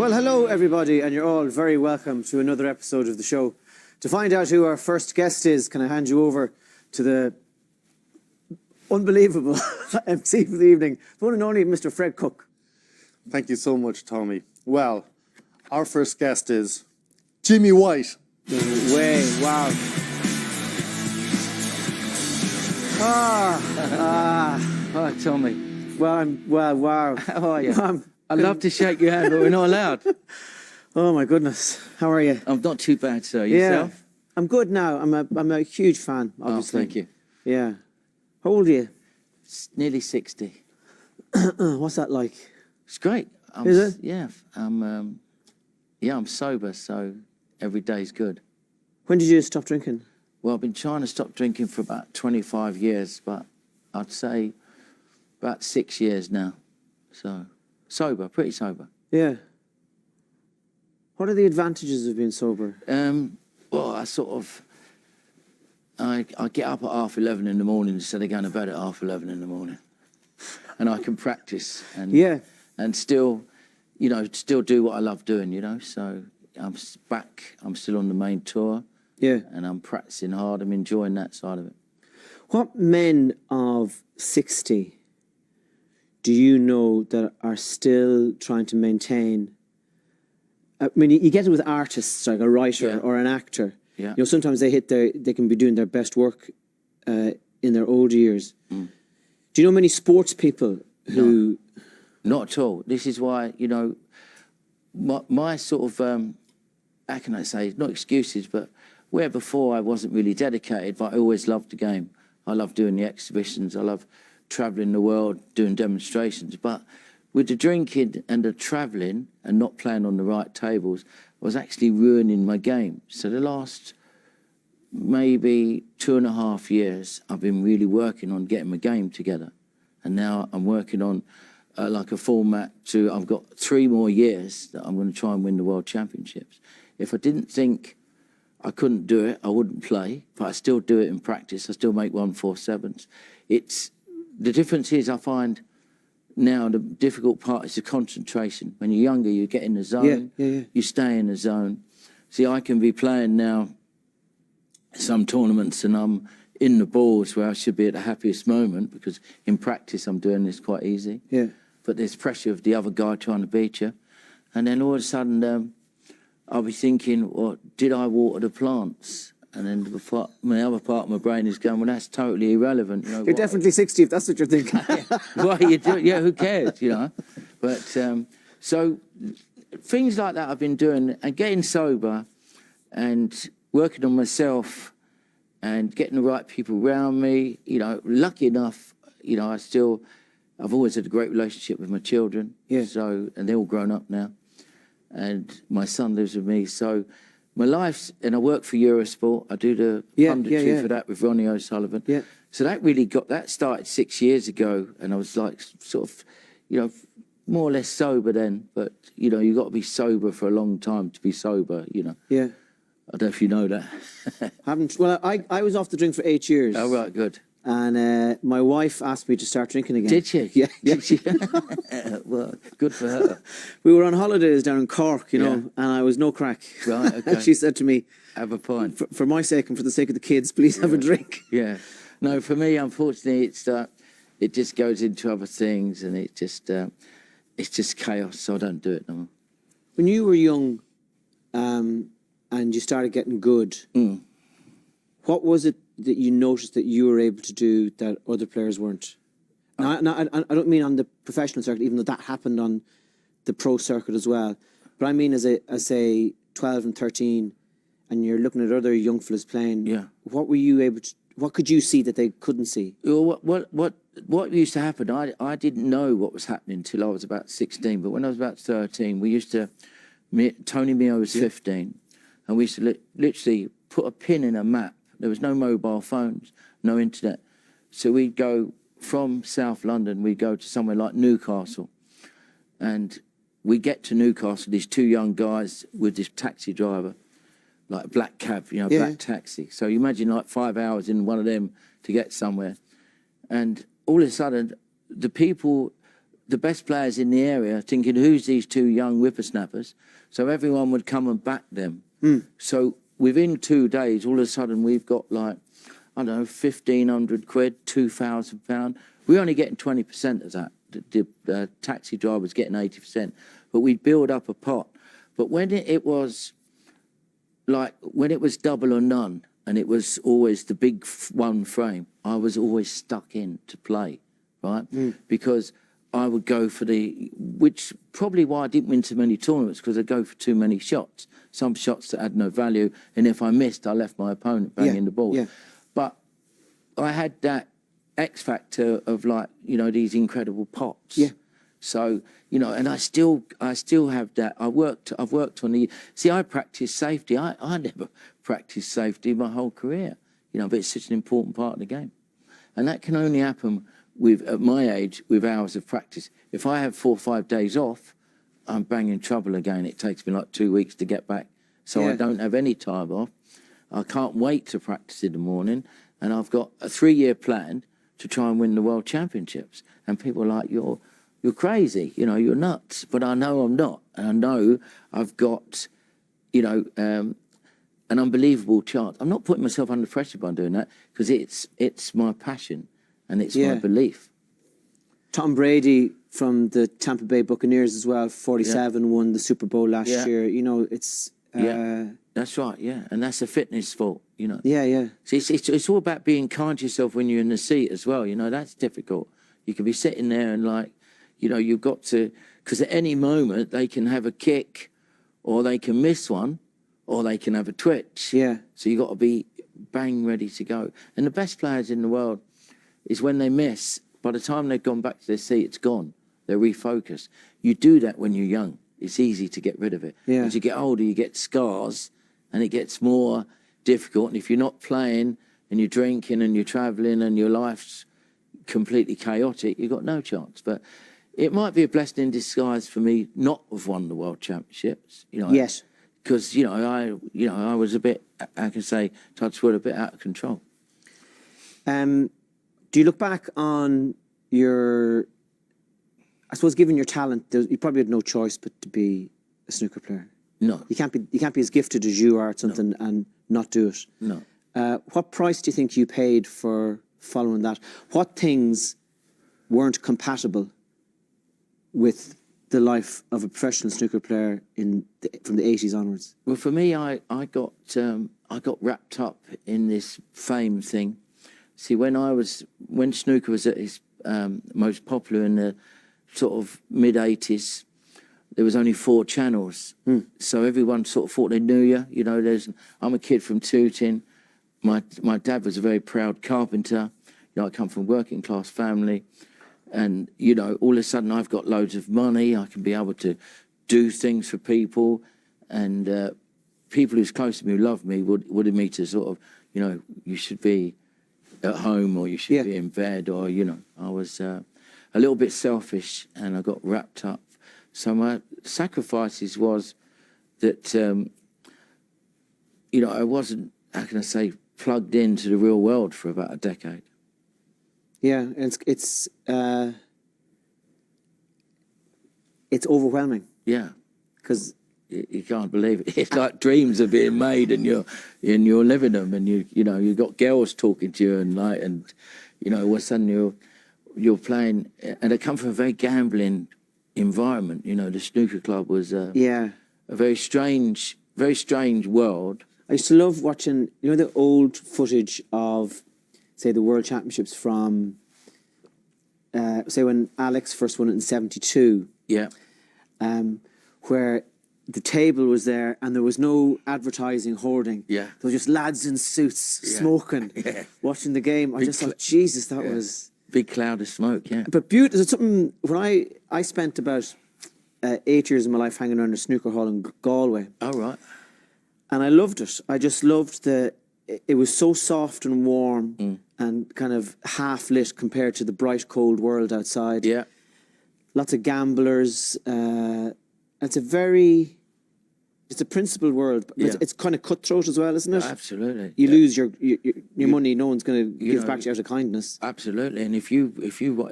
Well, hello, everybody, and you're all very welcome to another episode of the show. To find out who our first guest is, can I hand you over to the unbelievable MC for the evening, the one and only Mr. Fred Cook. Thank you so much, Tommy. Well, our first guest is Jimmy White. No way, wow. Hi, Tommy. Wow. How are you? I'd love to shake your hand, but we're not allowed. Oh, my goodness. How are you? I'm not too bad, sir. Yourself? Yeah, I'm good now. I'm a huge fan, obviously. Oh, thank you. Yeah. How old are you? Nearly 60. What's that like? It's great. Is it? Yeah. I'm sober, so every day's good. When did you stop drinking? Well, I've been trying to stop drinking for about 25 years, but I'd say about 6 years now. So, sober, pretty sober. Yeah. What are the advantages of being sober? Well, I get up at 11:30 in the morning instead of going to bed at 11:30 in the morning. And I can practice and still do what I love doing, So I'm back, I'm still on the main tour. Yeah. And I'm practicing hard, I'm enjoying that side of it. What men of 60 do you know that are still trying to maintain? I mean, you get it with artists, like a writer or an actor. Yeah. Sometimes they can be doing their best work in their old years. Mm. Do you know many sports people who... No, not at all. This is why, my sort of, how can I say, not excuses, but where before I wasn't really dedicated, but I always loved the game. I love doing the exhibitions. I love travelling the world, doing demonstrations. But with the drinking and the travelling and not playing on the right tables, I was actually ruining my game. So the last maybe 2.5 years, I've been really working on getting my game together. And now I'm working on like a format I've got 3 more years that I'm going to try and win the World Championships. If I didn't think I couldn't do it, I wouldn't play, but I still do it in practice. I still make 147s. The difference is I find now the difficult part is the concentration. When you're younger, you get in the zone, you stay in the zone. See, I can be playing now some tournaments and I'm in the balls where I should be at the happiest moment because in practice I'm doing this quite easy. Yeah. But there's pressure of the other guy trying to beat you. And then all of a sudden I'll be thinking, well, did I water the plants? And then the other part of my brain is going, well, that's totally irrelevant. You're definitely 60 if that's what you're thinking. Why are you doing? Yeah, who cares, But so things like that I've been doing and getting sober and working on myself and getting the right people around me. Lucky enough, I've always had a great relationship with my children. Yeah. And they're all grown up now. And my son lives with me. So my life's, and I work for Eurosport. I do the punditry for that with Ronnie O'Sullivan. Yeah. So that started 6 years ago. And I was like sort of, more or less sober then. But, you've got to be sober for a long time to be sober, Yeah. I don't know if you know that. Well, I was off the drink for 8 years. Oh, right, good. And my wife asked me to start drinking again. Did she? Yeah. Did she? Well, good for her. We were on holidays down in Cork, and I was no crack. Right, okay. She said to me, have a pint. For my sake and for the sake of the kids, please have a drink. Yeah. No, for me, unfortunately, it just goes into other things and it's just chaos, so I don't do it no more. When you were young and you started getting good, what was it that you noticed that you were able to do that other players weren't? Now, I don't mean on the professional circuit, even though that happened on the pro circuit as well. But I mean as a 12 and 13, and you're looking at other young fellas playing. Yeah. What were you able to? What could you see that they couldn't see? Well, what used to happen? I didn't know what was happening until I was about 16. But when I was about 13, we used to. Tony Mio was 15, and we used to literally put a pin in a map. There was no mobile phones, no internet. So we'd go from South London, we'd go to somewhere like Newcastle. And we get to Newcastle, these 2 young guys with this taxi driver, like a black cab, black taxi. So you imagine like 5 hours in one of them to get somewhere. And all of a sudden, the people the best players in the area, thinking, who's these two young whippersnappers? So everyone would come and back them. So within 2 days, all of a sudden, we've got like, I don't know, 1,500 quid, £2,000. We're only getting 20% of that. The taxi driver's getting 80%. But we'd build up a pot. But when it was double or none, and it was always the big one frame, I was always stuck in to play, right? Because I would go for which probably why I didn't win so many tournaments, because I'd go for too many shots. Some shots that had no value, and if I missed, I left my opponent banging the ball. But I had that X factor of like, you know, these incredible pops. So, you know, and I still have that. I've worked on I practice safety. I never practiced safety my whole career, you know, but it's such an important part of the game. And that can only happen at my age, with hours of practice. If I have 4 or 5 days off, I'm banging trouble again. It takes me like 2 weeks to get back. So I don't have any time off. I can't wait to practice in the morning. And I've got a 3-year plan to try and win the World Championships. And people are like, you're crazy, you know, you're nuts. But I know I'm not. And I know I've got, you know, an unbelievable chance. I'm not putting myself under pressure by doing that, because it's my passion and it's my belief. Tom Brady from the Tampa Bay Buccaneers as well, 47, won the Super Bowl last year. You know, it's... that's right, and that's a fitness sport, you know. See, it's all about being kind to yourself when you're in the seat as well, you know. That's difficult. You can be sitting there and like, you know, you've got to, because at any moment they can have a kick, or they can miss one, or they can have a twitch. So you've got to be bang ready to go. And the best players in the world is when they miss, by the time they've gone back to their seat, it's gone. They're refocused. You do that when you're young. It's easy to get rid of it. As you get older, you get scars, and it gets more difficult. And if you're not playing, and you're drinking, and you're travelling, and your life's completely chaotic, you've got no chance. But it might be a blessing in disguise for me not to have won the World Championships, you know. Because, you know, I was a bit, I can say, touch wood, a bit out of control. Do you look back on your... I suppose, given your talent, you probably had no choice but to be a snooker player. No. You can't be as gifted as you are at something and not do it. No. What price do you think you paid for following that? What things weren't compatible with the life of a professional snooker player from the 80s onwards? Well, for me, I got wrapped up in this fame thing. See, when snooker was at its most popular in the sort of mid-80s, there was only 4 channels. So everyone sort of thought they knew you. You know, I'm a kid from Tooting. My dad was a very proud carpenter. You know, I come from a working class family. And, you know, all of a sudden I've got loads of money. I can be able to do things for people. And people who's close to me, who love me, wanted me to sort of, you know, you should be at home, or you should be in bed, or, you know, I was... a little bit selfish, and I got wrapped up. So my sacrifices was that, you know, I wasn't, how can I say, plugged into the real world for about a decade. It's overwhelming. Because you can't believe it. It's like dreams are being made, and you're living them, and you know, you've got girls talking to you, and you know, all of a sudden you're playing, and I come from a very gambling environment. You know, the snooker club was a very strange world. I used to love watching, you know, the old footage of, say, the World Championships from, say, when Alex first won it in '72. Where the table was there and there was no advertising hoarding. There were just lads in suits smoking, watching the game. I just thought, Jesus, that was... Big cloud of smoke, But there's something, when I spent about 8 years of my life hanging around a snooker hall in Galway. Oh, right. And I loved it. I just loved it was so soft and warm and kind of half lit compared to the bright, cold world outside. Lots of gamblers. It's a principled world, but it's kind of cutthroat as well, isn't it? Absolutely. You lose your money, no one's going to give back to you out of kindness. Absolutely. And if you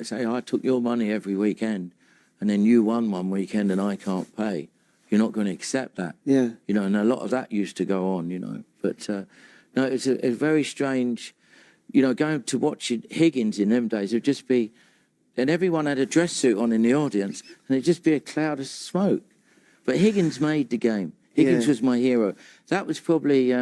say, I took your money every weekend, and then you won one weekend and I can't pay, you're not going to accept that. Yeah. You know, and a lot of that used to go on, you know. But, no, it's a very strange, you know, going to watch Higgins in them days, it would just be, and everyone had a dress suit on in the audience, and it'd just be a cloud of smoke. But Higgins made the game. Higgins was my hero. That was probably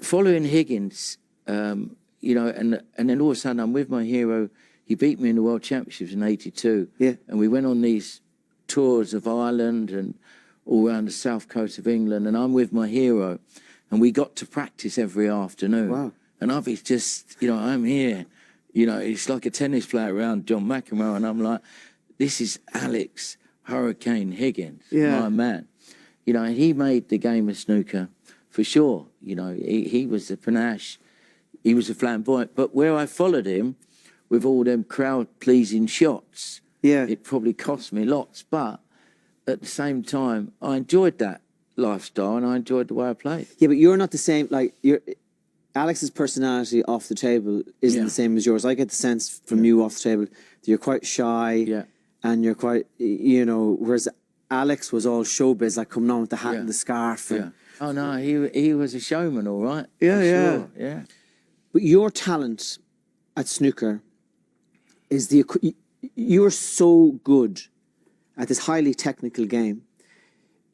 following Higgins, you know, and then all of a sudden I'm with my hero. He beat me in the World Championships in '82. Yeah. And we went on these tours of Ireland and all around the south coast of England, and I'm with my hero, and we got to practice every afternoon. Wow. And I've just, you know, I'm here. You know, it's like a tennis player around John McEnroe, and I'm like, this is Alex Hurricane Higgins, my man. You know, and he made the game of snooker for sure. You know, he was the panache, he was a flamboyant. But where I followed him with all them crowd-pleasing shots, it probably cost me lots. But at the same time, I enjoyed that lifestyle and I enjoyed the way I played. Yeah, but you're not the same. Like Alex's personality off the table isn't the same as yours. I get the sense from you off the table that you're quite shy, and you're quite, you know. Whereas Alex was all showbiz, like coming on with the hat and the scarf. And, Oh no, he was a showman, all right. Yeah. But your talent at snooker is you're so good at this highly technical game.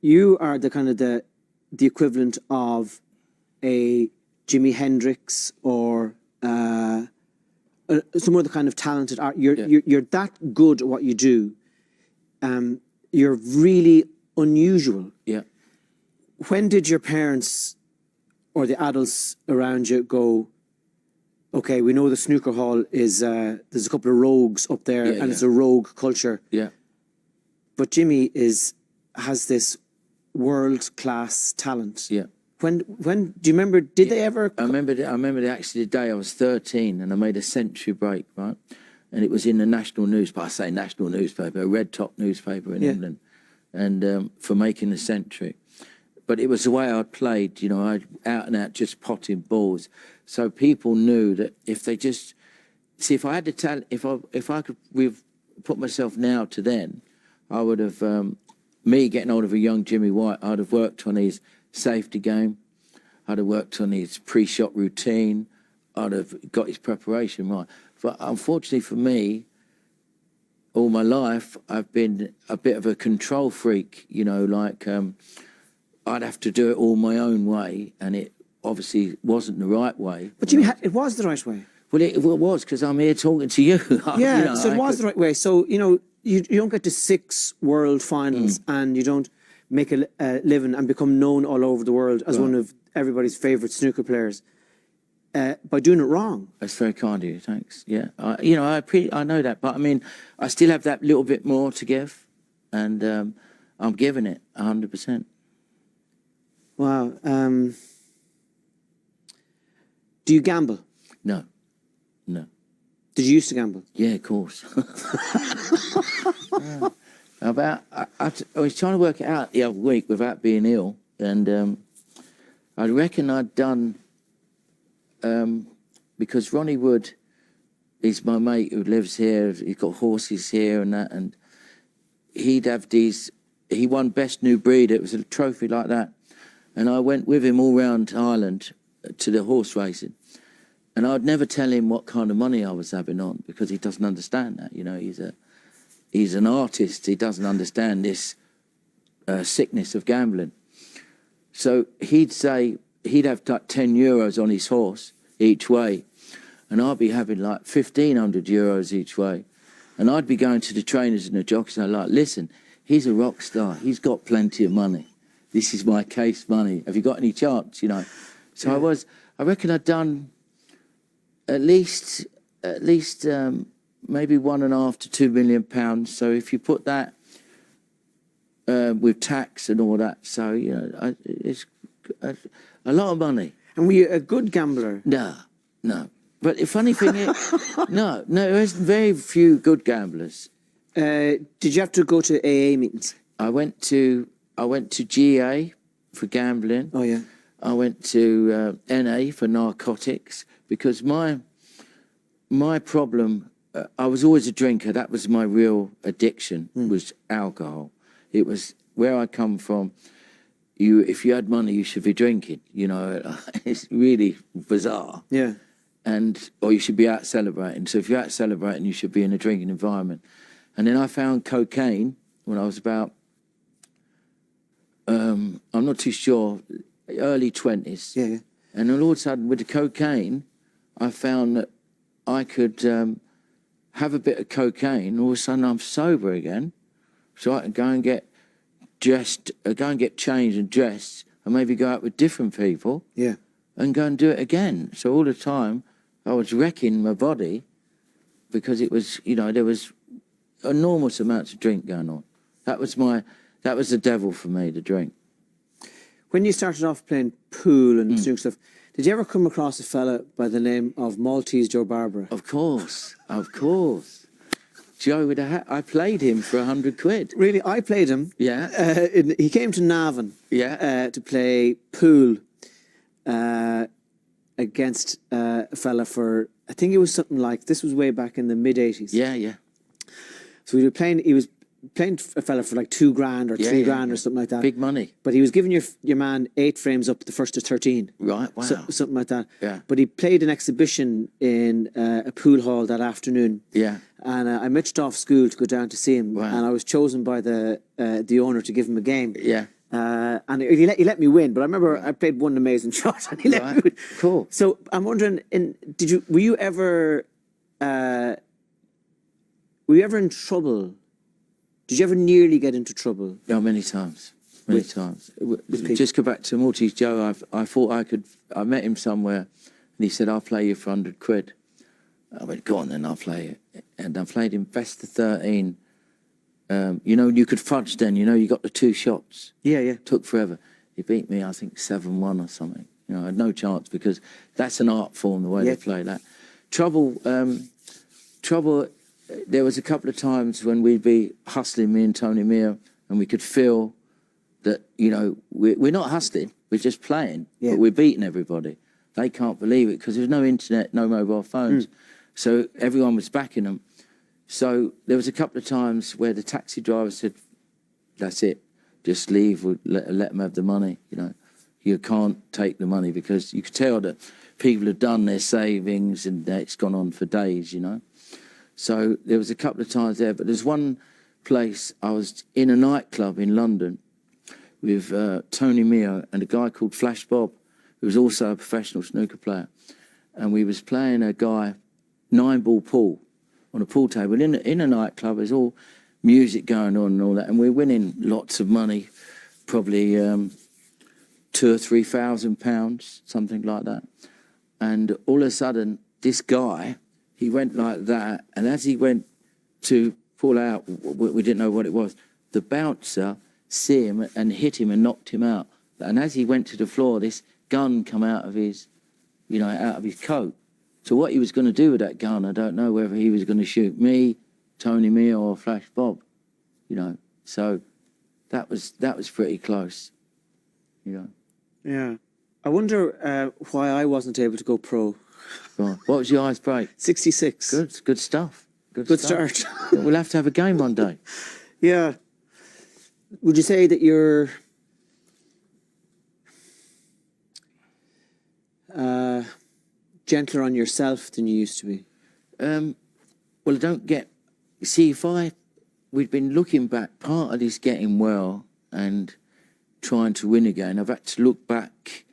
You are the kind of the equivalent of a Jimi Hendrix or some other kind of talented art. You're that good at what you do. You're really unusual. Yeah. When did your parents or the adults around you go, okay, we know the snooker hall is, there's a couple of rogues up there and it's a rogue culture. Yeah. But Jimmy has this world-class talent. Yeah. When do you remember, did they ever... I remember actually the day I was 13 and I made a century break, right? And it was in the national newspaper, I say national newspaper, a red top newspaper in England, and for making a century. But it was the way I'd played, you know, I'd out and out just potting balls. So people knew that if they just... See, if I had the talent, if I could put myself now to then, I would have... me getting hold of a young Jimmy White, I'd have worked on his safety game. I'd have worked on his pre-shot routine. I'd have got his preparation right. But unfortunately for me, all my life, I've been a bit of a control freak, you know, like I'd have to do it all my own way, and it obviously wasn't the right way. But Jimmy, it was the right way. Well, it was, because I'm here talking to you. Yeah, you know, so it was the right way. So, you know, you don't get to 6 world finals and you don't make a living and become known all over the world as one of everybody's favourite snooker players by doing it wrong. That's very kind of you, thanks. Yeah, you know, I know that, but I mean, I still have that little bit more to give, and I'm giving it 100%. Wow. Do you gamble? No. Did you used to gamble? Yeah, of course. I was trying to work it out the other week without being ill, and I reckon I'd done, because Ronnie Wood is my mate who lives here, he's got horses here and that, and he'd have these, he won Best New Breed, it was a trophy like that, and I went with him all round Ireland to the horse racing. And I'd never tell him what kind of money I was having on, because he doesn't understand that. You know, he's an artist. He doesn't understand this sickness of gambling. So he'd say he'd have like 10 euros on his horse each way, and I'd be having like 1,500 euros each way. And I'd be going to the trainers and the jockeys, and I'd like, listen, he's a rock star. He's got plenty of money. This is my case money. Have you got any chance? You know. So I reckon I'd done at least maybe £1.5 to £2 million. So if you put that with tax and all that, so you know, it's a lot of money. And were you a good gambler? No. But the funny thing is, no, there's very few good gamblers. Did you have to go to AA meetings? I went to GA for gambling. Oh yeah. I went to NA for narcotics, because my problem I was always a drinker. That was my real addiction, was alcohol. It was where I come from. If you had money, you should be drinking. You know, it's really bizarre. Yeah. Or you should be out celebrating. So if you're out celebrating, you should be in a drinking environment. And then I found cocaine when I was about, I'm not too sure, early 20s. Yeah. And then all of a sudden, with the cocaine, I found that I could have a bit of cocaine. All of a sudden, I'm sober again. So I can go and get dressed, go and get changed and dressed, and maybe go out with different people. Yeah. And go and do it again. So all the time, I was wrecking my body because it was, you know, there was enormous amounts of drink going on. That was the devil for me, the drink. When you started off playing pool and snooker stuff, did you ever come across a fella by the name of Maltese Joe Barbara? Of course. Joe with a hat. I played him for 100 quid. Really, I played him. Yeah. He came to Navan. Yeah. To play pool against a fella for, I think it was something like, this was way back in the mid-80s. Yeah. So he was playing a fella for like $2,000 or $3,000 or something like that. Big money. But he was giving your man 8 frames up the first to 13. Right, wow. Something like that. Yeah. But he played an exhibition in a pool hall that afternoon. Yeah. And I mitched off school to go down to see him. Wow. And I was chosen by the owner to give him a game. Yeah. And he let me win, but I remember I played one amazing shot and he let me win. Cool. So I'm wondering, were you ever in trouble? Did you ever nearly get into trouble? Yeah, many times. Just go back to Maltese Joe. I thought I met him somewhere and he said, I'll play you for 100 quid. I went, go on then, I'll play it. And I played him best of 13. You know, you could fudge then, you know, you got the 2 shots. Yeah. Took forever. He beat me, I think, 7-1 or something. You know, I had no chance because that's an art form, the way they play that. Trouble, there was a couple of times when we'd be hustling, me and Tony Mia, and we could feel that, you know, we're not hustling, we're just playing, but we're beating everybody. They can't believe it because there's no internet, no mobile phones. So everyone was backing them. So there was a couple of times where the taxi driver said, that's it, just leave, let them have the money, you know. You can't take the money because you could tell that people have done their savings and it's gone on for days, you know. So there was a couple of times there, but there's one place, I was in a nightclub in London with Tony Mio and a guy called Flash Bob, who was also a professional snooker player. And we was playing a guy 9-ball pool on a pool table in a nightclub. There's all music going on and all that, and we're winning lots of money, probably £2,000 or £3,000, something like that. And all of a sudden, this guy, he went like that, and as he went to pull out, we didn't know what it was, the bouncer see him and hit him and knocked him out. And as he went to the floor, this gun come out of his, you know, out of his coat. So what he was going to do with that gun, I don't know, whether he was going to shoot me, Tony Mia, or Flash Bob, you know. So that was pretty close, you know. Yeah. I wonder why I wasn't able to go pro. Right. What was your ice break? 66. Good stuff. Good start. We'll have to have a game one day. Yeah. Would you say that you're gentler on yourself than you used to be? Well, I don't get... See, we'd been looking back, part of this getting well and trying to win again, I've had to look back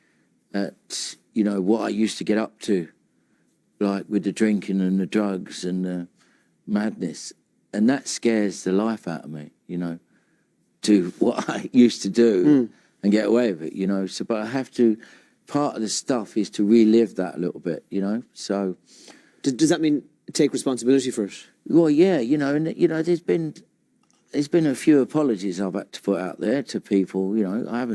at, you know, what I used to get up to, like with the drinking and the drugs and the madness. And that scares the life out of me, you know, to what I used to do and get away with it, you know. So, but I have to... Part of the stuff is to relive that a little bit, you know. So, does that mean take responsibility for it? Well, yeah, you know, and you know, there's been a few apologies I've had to put out there to people. You know, I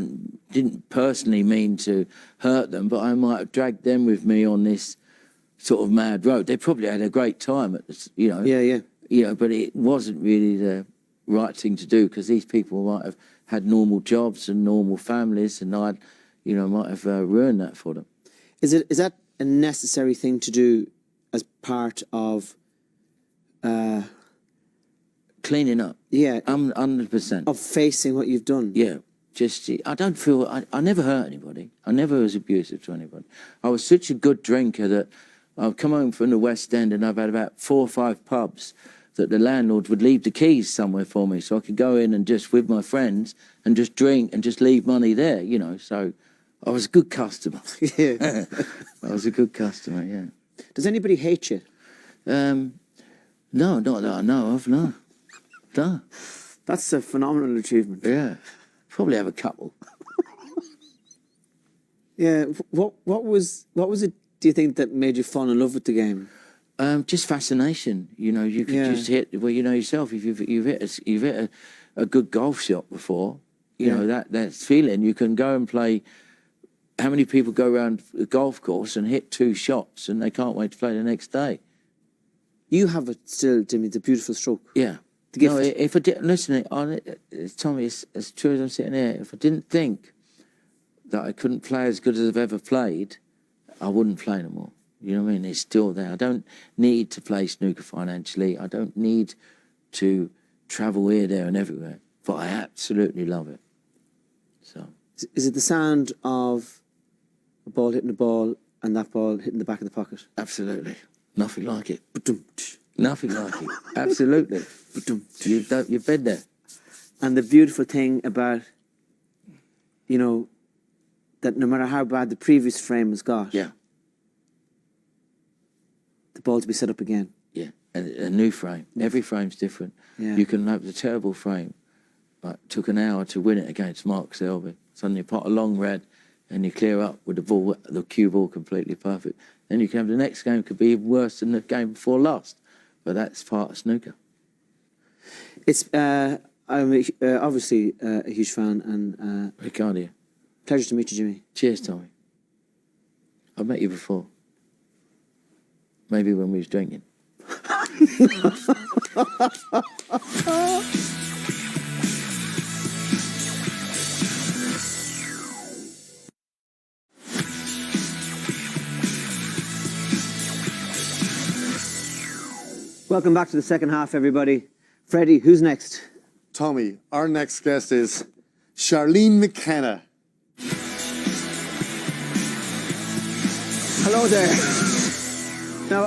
didn't personally mean to hurt them, but I might have dragged them with me on this sort of mad road. They probably had a great time at this, you know. Yeah. You know, but it wasn't really the right thing to do because these people might have had normal jobs and normal families, and I'd, you know, might have ruined that for them. Is that a necessary thing to do as part of Cleaning up. Yeah. 100%. Of facing what you've done. Yeah. Just, I don't feel, I never hurt anybody. I never was abusive to anybody. I was such a good drinker that I've come home from the West End and I've had about 4 or 5 pubs that the landlord would leave the keys somewhere for me so I could go in and just with my friends and just drink and just leave money there, you know. So I was a good customer. Yeah. I was a good customer, yeah. Does anybody hate you? No, not that I know of, no. No. That's a phenomenal achievement. Yeah. Probably have a couple. Yeah. What was it, do you think, that made you fall in love with the game? Just fascination. You know, you could just hit, well, you know yourself, if you've hit a good golf shot before, you know, that feeling, you can go and play. How many people go around a golf course and hit 2 shots and they can't wait to play the next day? You have it still, Jimmy, the beautiful stroke. Yeah. No, if I didn't, listen, Tommy, as true as I'm sitting here, if I didn't think that I couldn't play as good as I've ever played, I wouldn't play no more. You know what I mean? It's still there. I don't need to play snooker financially. I don't need to travel here, there and everywhere. But I absolutely love it. So, is it the sound of a ball hitting the ball and that ball hitting the back of the pocket? Absolutely. Nothing like it. Nothing like it. Absolutely. You've been there. And the beautiful thing about, you know, that no matter how bad the previous frame has got, Yeah. the ball to be set up again. Yeah. A new frame. Every frame's different. Yeah. You can have the terrible frame, but it took an hour to win it against Mark Selby. Suddenly you pot a long red and you clear up with the ball, the cue ball completely perfect. Then you can have the next game could be even worse than the game before last. But that's part of snooker. It's I'm obviously a huge fan, and Ricardo. pleasure to meet you, Jimmy. Cheers, Tommy. I've met you before. Maybe when we was drinking. Welcome back to the second half, everybody. Freddie, who's next? Tommy, our next guest is Charlene McKenna. Hello there. Now,